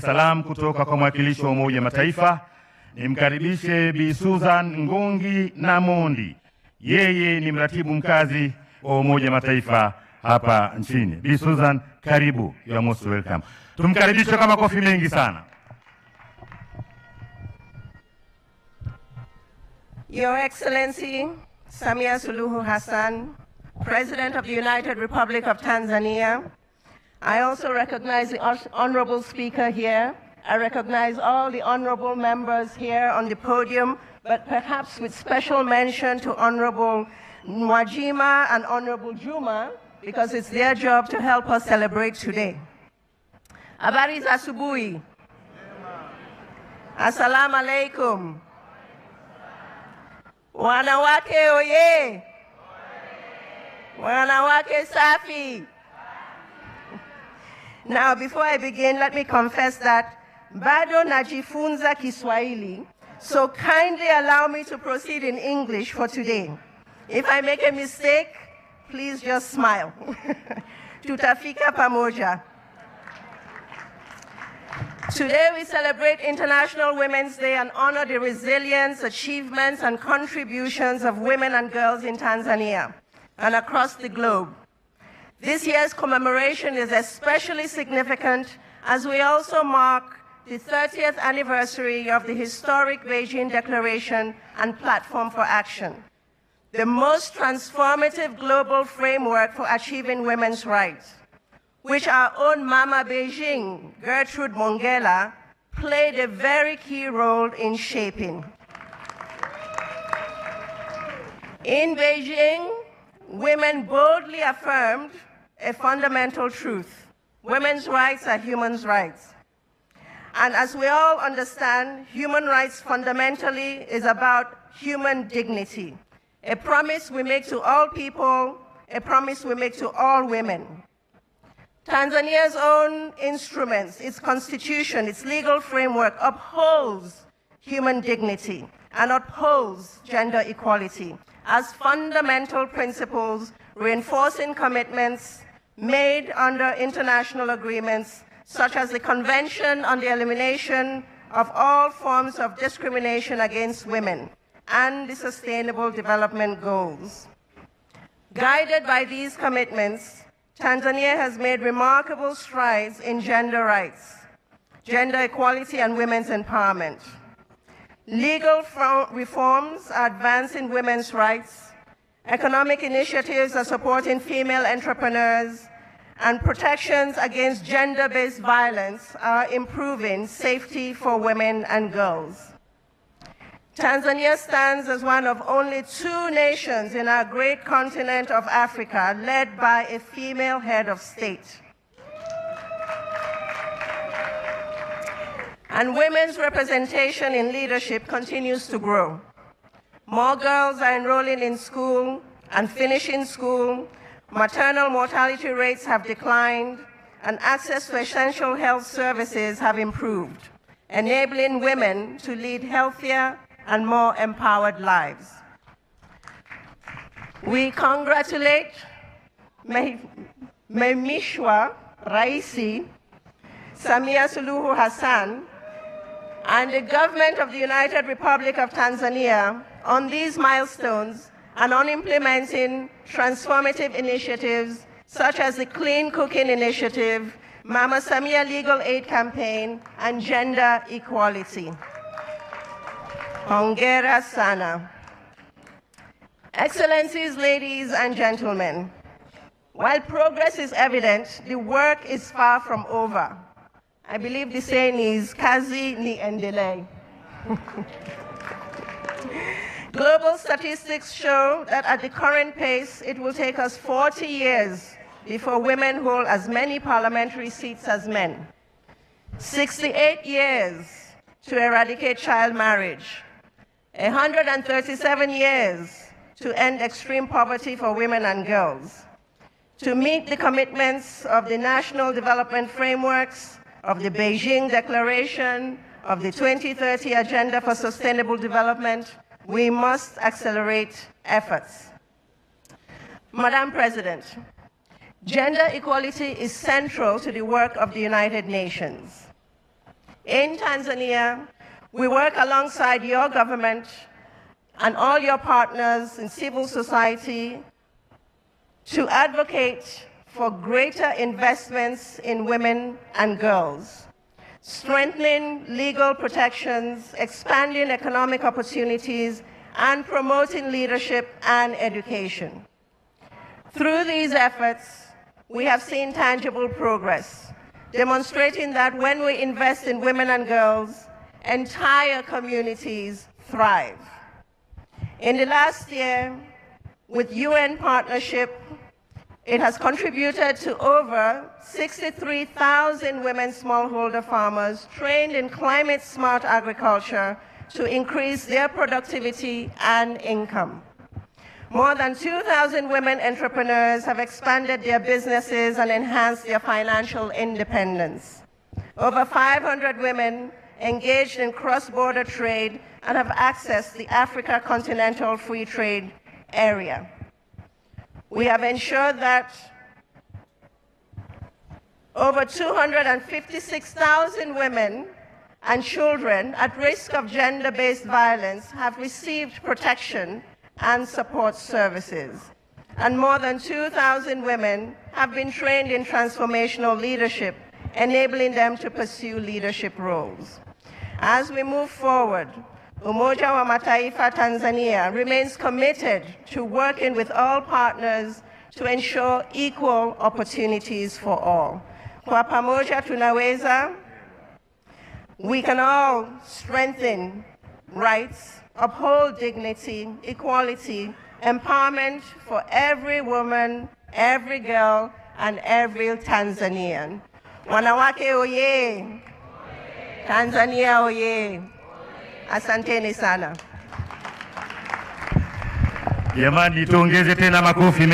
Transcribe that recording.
salamu kutoka kwa mwakilishi wa Umoja Mataifa. Nimkaribishe Bi Suzan Ngongi na Mondi. Yeye ni mratibu mkazi wa Umoja Mataifa hapa nchini. Bi Suzan, karibu. You are most welcome. Tumkaribishe kama kofi mengi sana. Your Excellency Samia Suluhu Hassan, President of the United Republic of Tanzania. I also recognize the honorable speaker here. I recognize all the honorable members here on the podium, but perhaps with special mention to Honorable Gwajima and Honorable Juma, because it's their job to help us celebrate today. Habari za asubuhi. Assalamu alaikum. Wanawake oye. Wanawake safi. Now, before I begin, let me confess that bado najifunza Kiswahili, so kindly allow me to proceed in English for today. If I make a mistake, please just smile. Tutafika pamoja. Today we celebrate International Women's Day and honor the resilience, achievements, and contributions of women and girls in Tanzania and across the globe. This year's commemoration is especially significant as we also mark the 30th anniversary of the historic Beijing Declaration and Platform for Action, the most transformative global framework for achieving women's rights, which our own Mama Beijing, Gertrude Mongella, played a very key role in shaping. In Beijing, women boldly affirmed a fundamental truth: women's rights are human rights. And as we all understand, human rights fundamentally is about human dignity, a promise we make to all people, a promise we make to all women. Tanzania's own instruments, its constitution, its legal framework upholds human dignity and upholds gender equality as fundamental principles, reinforcing commitments made under international agreements such as the Convention on the Elimination of All Forms of Discrimination Against Women and the Sustainable Development Goals. Guided by these commitments, Tanzania has made remarkable strides in gender rights, gender equality, and women's empowerment. Legal reforms are advancing women's rights, economic initiatives are supporting female entrepreneurs, and protections against gender-based violence are improving safety for women and girls. Tanzania stands as one of only 2 nations in our great continent of Africa led by a female head of state. And women's representation in leadership continues to grow. More girls are enrolling in school and finishing school, maternal mortality rates have declined, and access to essential health services have improved, enabling women to lead healthier and more empowered lives. We congratulate Mheshimiwa Rais Samia Suluhu Hassan and the government of the United Republic of Tanzania on these milestones and on implementing transformative initiatives such as the Clean Cooking Initiative, Mama Samia Legal Aid Campaign, and gender equality. Hongera sana. Excellencies, ladies and gentlemen, while progress is evident, the work is far from over. I believe the saying is, kazi ni endelee. Global statistics show that at the current pace, it will take us 40 years before women hold as many parliamentary seats as men, 68 years to eradicate child marriage, 137 years to end extreme poverty for women and girls, to meet the commitments of the National Development Frameworks, of the Beijing Declaration, of the 2030 Agenda for Sustainable Development. We must accelerate efforts. Madam President, gender equality is central to the work of the United Nations. In Tanzania, we work alongside your government and all your partners in civil society to advocate for greater investments in women and girls, strengthening legal protections, expanding economic opportunities, and promoting leadership and education. Through these efforts, we have seen tangible progress, demonstrating that when we invest in women and girls, entire communities thrive. In the last year, with UN partnership, it has contributed to over 63,000 women smallholder farmers trained in climate-smart agriculture to increase their productivity and income. More than 2,000 women entrepreneurs have expanded their businesses and enhanced their financial independence. Over 500 women engaged in cross-border trade and have accessed the Africa Continental Free Trade Area. We have ensured that over 256,000 women and children at risk of gender-based violence have received protection and support services. And more than 2,000 women have been trained in transformational leadership, enabling them to pursue leadership roles. As we move forward, Umoja wa Mataifa Tanzania remains committed to working with all partners to ensure equal opportunities for all. Kwa pamoja tunaweza, we can all strengthen rights, uphold dignity, equality, empowerment for every woman, every girl, and every Tanzanian. Wanawake oye! Tanzania oye! Asanteni sana. Jamani, tuongeze tena makofi.